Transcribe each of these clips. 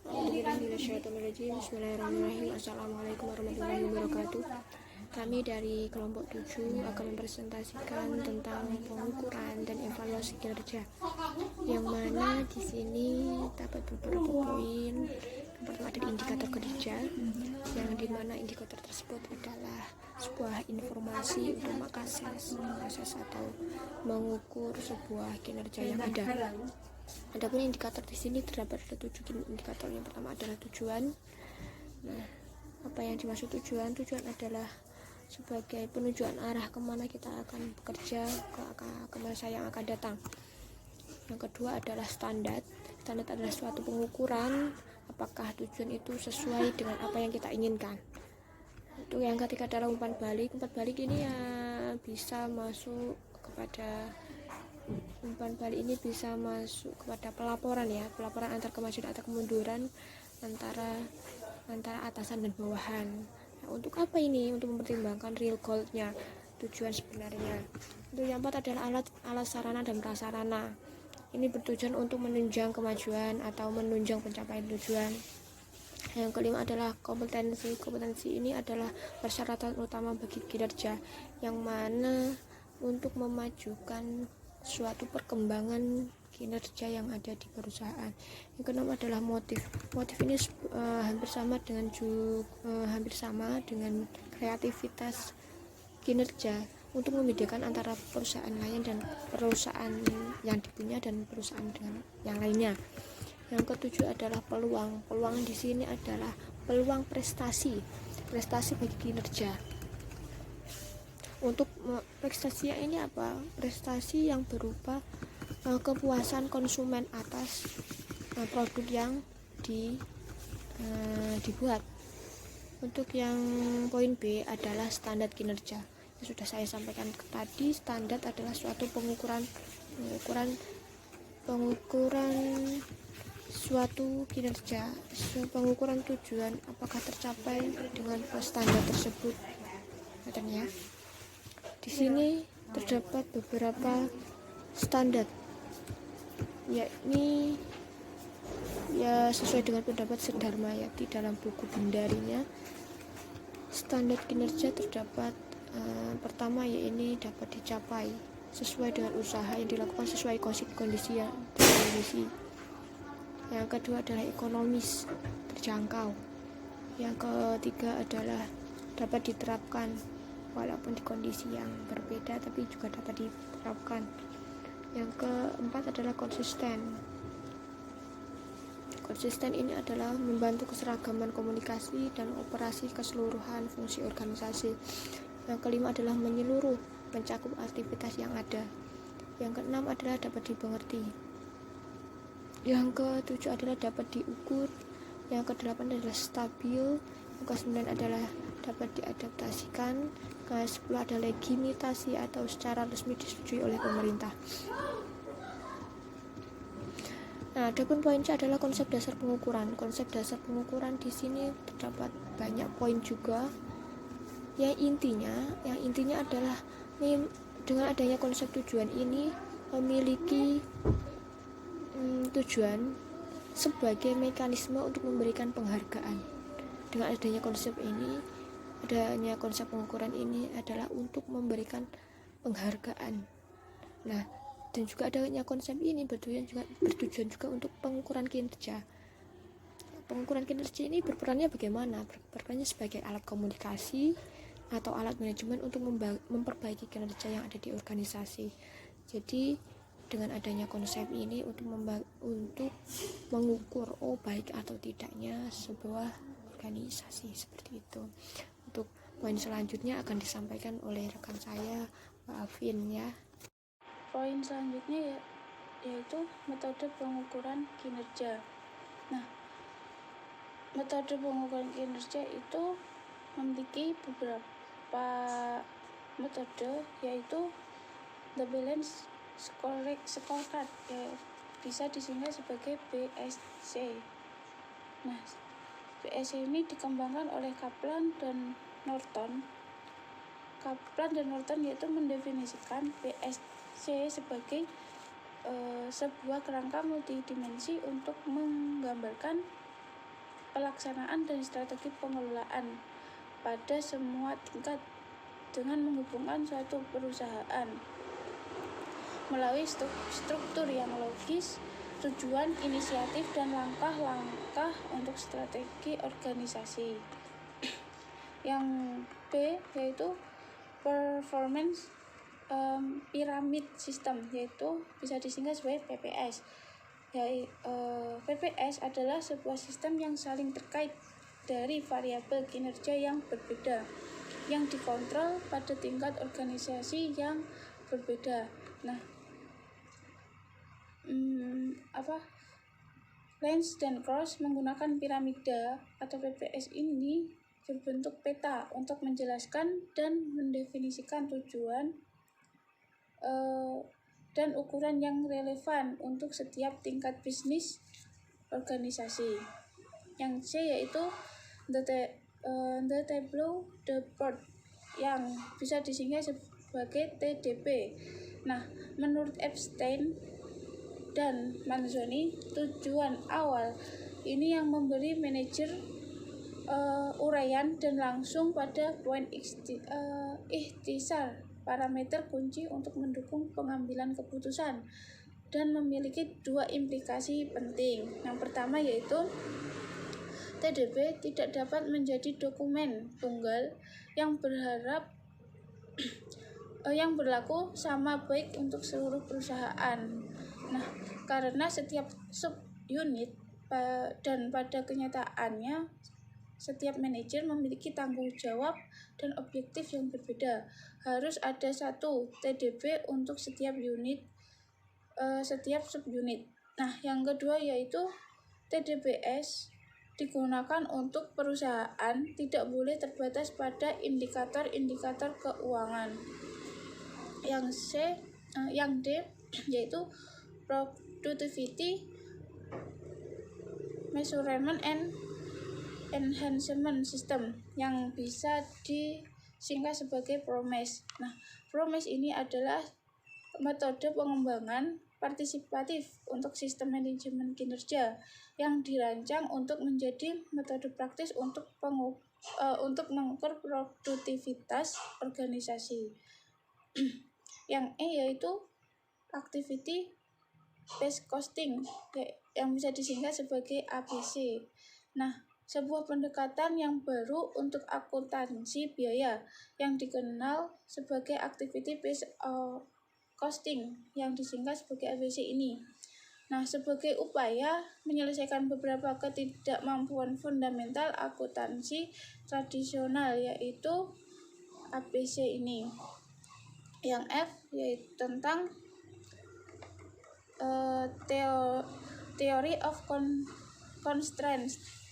Bismillahirrahmanirrahim. Assalamualaikum warahmatullahi wabarakatuh. Kami dari kelompok 7 akan mempresentasikan tentang pengukuran dan evaluasi kinerja, yang mana di sini dapat beberapa poin. Yang pertama ada indikator kinerja, yang dimana indikator tersebut adalah sebuah informasi untuk mengakses atau mengukur sebuah kinerja yang ada. Adapun indikator di sini terdapat ada 7 indikator. Yang pertama adalah tujuan. Nah, apa yang dimaksud tujuan? Tujuan adalah sebagai penunjukan arah kemana kita akan bekerja, ke masa yang akan datang. Yang kedua adalah standar. Standar adalah suatu pengukuran apakah tujuan itu sesuai dengan apa yang kita inginkan. Itu yang ketiga adalah umpan balik. Umpan balik ini ya bisa masuk kepada pelaporan antar kemajuan atau kemunduran antara atasan dan bawahan. Nah, untuk apa ini? Untuk mempertimbangkan real goal-nya, tujuan sebenarnya. Untuk yang keempat adalah alat sarana dan prasarana. Ini bertujuan untuk menunjang kemajuan atau menunjang pencapaian tujuan. Yang kelima adalah kompetensi. Kompetensi ini adalah persyaratan utama bagi kinerja, yang mana untuk memajukan suatu perkembangan kinerja yang ada di perusahaan. Yang keenam adalah motif. Motif ini hampir sama dengan kreativitas kinerja untuk membedakan antara perusahaan lain dan perusahaan yang dipunya dan perusahaan dengan yang lainnya. Yang ketujuh adalah peluang. Peluang di sini adalah peluang prestasi bagi kinerja. Untuk prestasi ini apa? Prestasi yang berupa kepuasan konsumen atas produk yang dibuat. Untuk yang poin B adalah standar kinerja. Yang sudah saya sampaikan tadi, standar adalah suatu pengukuran suatu kinerja, pengukuran tujuan apakah tercapai dengan standar tersebut. Ya. Di sini terdapat beberapa standar, yakni sesuai dengan pendapat Sudarmayati dalam buku Bindarinya. Standar kinerja terdapat pertama, yaitu dapat dicapai sesuai dengan usaha yang dilakukan sesuai kondisi. Yang kedua adalah ekonomis, terjangkau. Yang ketiga adalah dapat diterapkan walaupun di kondisi yang berbeda, tapi juga dapat diterapkan. Yang keempat adalah konsisten. Konsisten ini adalah membantu keseragaman komunikasi dan operasi keseluruhan fungsi organisasi. Yang kelima adalah menyeluruh, mencakup aktivitas yang ada. Yang keenam adalah dapat dimengerti. Yang ketujuh adalah dapat diukur. Yang kedelapan adalah stabil. Yang kesembilan adalah dapat diadaptasikan. Ke-10 ada legitimasi atau secara resmi disetujui oleh pemerintah. Nah, adapun poin C adalah konsep dasar pengukuran. Konsep dasar pengukuran di sini terdapat banyak poin juga. Yang intinya adalah dengan adanya konsep tujuan ini memiliki tujuan sebagai mekanisme untuk memberikan penghargaan. Dengan adanya konsep pengukuran ini adalah untuk memberikan penghargaan. Nah, dan juga adanya konsep ini bertujuan juga untuk pengukuran kinerja. Pengukuran kinerja ini berperannya bagaimana? Berperannya sebagai alat komunikasi atau alat manajemen untuk memperbaiki kinerja yang ada di organisasi. Jadi dengan adanya konsep ini untuk mengukur baik atau tidaknya sebuah organisasi, seperti itu. Untuk poin selanjutnya akan disampaikan oleh rekan saya, Mbak Afin, ya. Poin selanjutnya yaitu metode pengukuran kinerja. Nah, metode pengukuran kinerja itu memiliki beberapa metode, yaitu the balance scorecard, bisa disingkat sebagai BSC. Nah, BSC ini dikembangkan oleh Kaplan dan Norton. Kaplan dan Norton yaitu mendefinisikan BSC sebagai sebuah kerangka multidimensi untuk menggambarkan pelaksanaan dan strategi pengelolaan pada semua tingkat dengan menghubungkan suatu perusahaan melalui struktur yang logis, tujuan, inisiatif, dan langkah-langkah untuk strategi organisasi. Yang B yaitu performance pyramid system, yaitu bisa disingkat sebagai PPS. PPS adalah sebuah sistem yang saling terkait dari variabel kinerja yang berbeda yang dikontrol pada tingkat organisasi yang berbeda. Nah, Lenz dan Krauss menggunakan piramida atau PPS ini berbentuk peta untuk menjelaskan dan mendefinisikan tujuan dan ukuran yang relevan untuk setiap tingkat bisnis organisasi. Yang C yaitu the tableau de bord yang bisa disingkat sebagai TDB. Nah, menurut Epstein dan Manzoni, tujuan awal ini yang memberi manajer uraian dan langsung pada poin ikhtisar, parameter kunci untuk mendukung pengambilan keputusan, dan memiliki dua implikasi penting. Yang pertama yaitu TDB tidak dapat menjadi dokumen tunggal yang berlaku sama baik untuk seluruh perusahaan. Nah, karena setiap subunit dan pada kenyataannya setiap manajer memiliki tanggung jawab dan objektif yang berbeda. Harus ada satu TDB untuk setiap unit, setiap subunit. Nah, yang kedua yaitu TDBS digunakan untuk perusahaan, tidak boleh terbatas pada indikator-indikator keuangan. Yang D yaitu productivity measurement and enhancement system yang bisa disingkat sebagai PROMES. Nah, PROMES ini adalah metode pengembangan partisipatif untuk sistem manajemen kinerja yang dirancang untuk menjadi metode praktis untuk mengukur produktivitas organisasi. Yang E yaitu activity based costing yang bisa disingkat sebagai ABC. Nah, sebuah pendekatan yang baru untuk akuntansi biaya yang dikenal sebagai activity based costing yang disingkat sebagai ABC ini. Nah, sebagai upaya menyelesaikan beberapa ketidakmampuan fundamental akuntansi tradisional yaitu ABC ini. Yang F yaitu tentang Theory of Constraints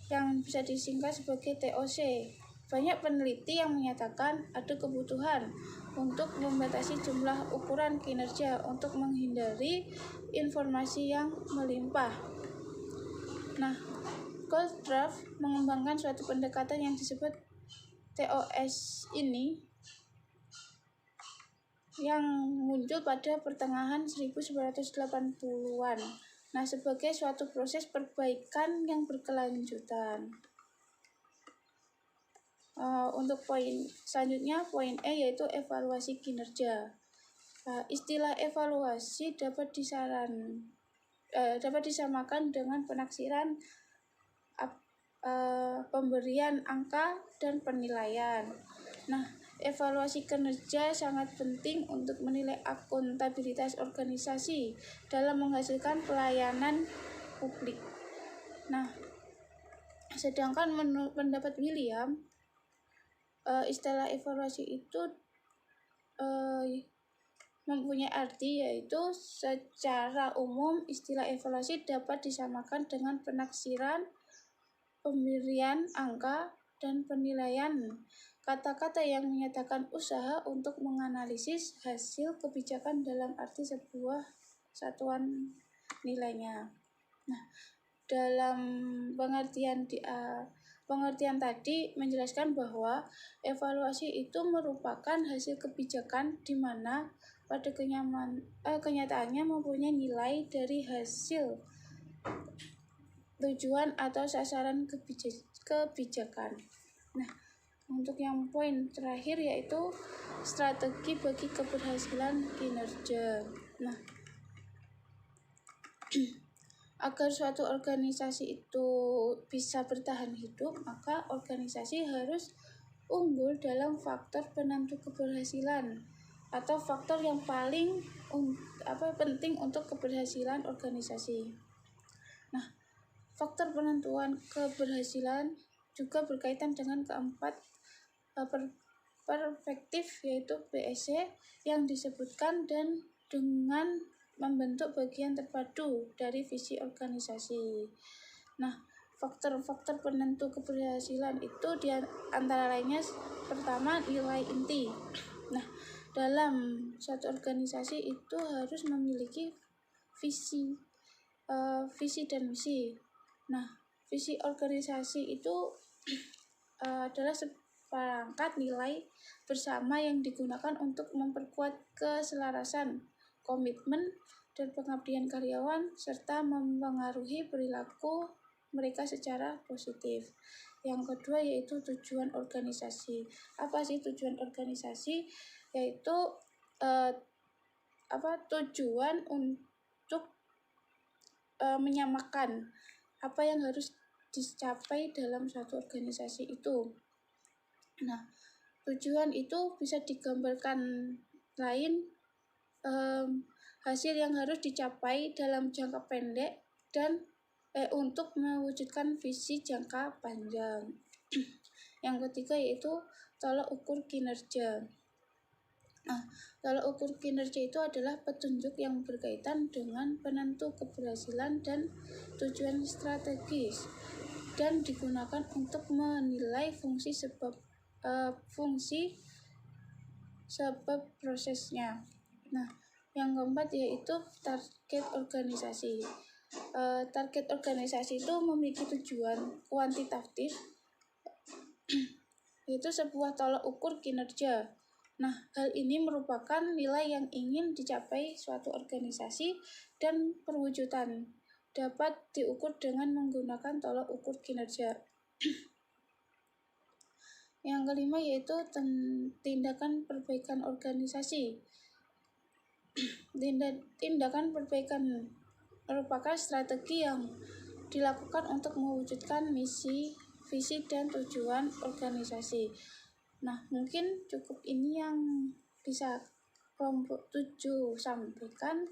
yang bisa disingkat sebagai TOC. Banyak peneliti yang menyatakan ada kebutuhan untuk membatasi jumlah ukuran kinerja untuk menghindari informasi yang melimpah. Nah, Goldruff mengembangkan suatu pendekatan yang disebut TOS ini yang muncul pada pertengahan 1980-an. Nah, sebagai suatu proses perbaikan yang berkelanjutan. Untuk poin selanjutnya, poin E yaitu evaluasi kinerja. Istilah evaluasi dapat disamakan dengan penaksiran, pemberian angka, dan penilaian. Nah, evaluasi kinerja sangat penting untuk menilai akuntabilitas organisasi dalam menghasilkan pelayanan publik. Nah, sedangkan menurut pendapat William, istilah evaluasi itu mempunyai arti, yaitu secara umum istilah evaluasi dapat disamakan dengan penaksiran, pemberian angka, dan penilaian. Kata-kata yang menyatakan usaha untuk menganalisis hasil kebijakan dalam arti sebuah satuan nilainya. Nah, dalam pengertian tadi menjelaskan bahwa evaluasi itu merupakan hasil kebijakan di mana pada kenyataannya mempunyai nilai dari hasil tujuan atau sasaran kebijakan. Nah, untuk yang poin terakhir yaitu strategi bagi keberhasilan kinerja. Nah, agar suatu organisasi itu bisa bertahan hidup, maka organisasi harus unggul dalam faktor penentu keberhasilan atau faktor yang paling penting untuk keberhasilan organisasi. Nah, faktor penentuan keberhasilan juga berkaitan dengan keempat perspektif yaitu PSC yang disebutkan dan dengan membentuk bagian terpadu dari visi organisasi. Nah, faktor-faktor penentu keberhasilan itu di antara lainnya pertama nilai inti. Nah, dalam suatu organisasi itu harus memiliki visi dan misi. Nah, visi organisasi itu adalah seperangkat nilai bersama yang digunakan untuk memperkuat keselarasan, komitmen, dan pengabdian karyawan serta mempengaruhi perilaku mereka secara positif. Yang kedua yaitu tujuan organisasi. Apa sih tujuan organisasi? Yaitu tujuan untuk menyamakan apa yang harus dicapai dalam suatu organisasi itu. Nah, tujuan itu bisa digambarkan lain hasil yang harus dicapai dalam jangka pendek dan untuk mewujudkan visi jangka panjang. Yang ketiga yaitu tolak ukur kinerja. Nah, tolak ukur kinerja itu adalah petunjuk yang berkaitan dengan penentu keberhasilan dan tujuan strategis dan digunakan untuk menilai fungsi sebab prosesnya. Nah, yang keempat yaitu target organisasi. Target organisasi itu memiliki tujuan kuantitatif yaitu sebuah tolak ukur kinerja. Nah, hal ini merupakan nilai yang ingin dicapai suatu organisasi dan perwujudan dapat diukur dengan menggunakan tolak ukur kinerja. Yang kelima yaitu tindakan perbaikan organisasi. Tindakan perbaikan merupakan strategi yang dilakukan untuk mewujudkan misi, visi, dan tujuan organisasi. Nah, mungkin cukup ini yang bisa kelompok 7 sampaikan.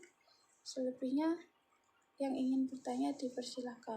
Selebihnya yang ingin bertanya dipersilakan.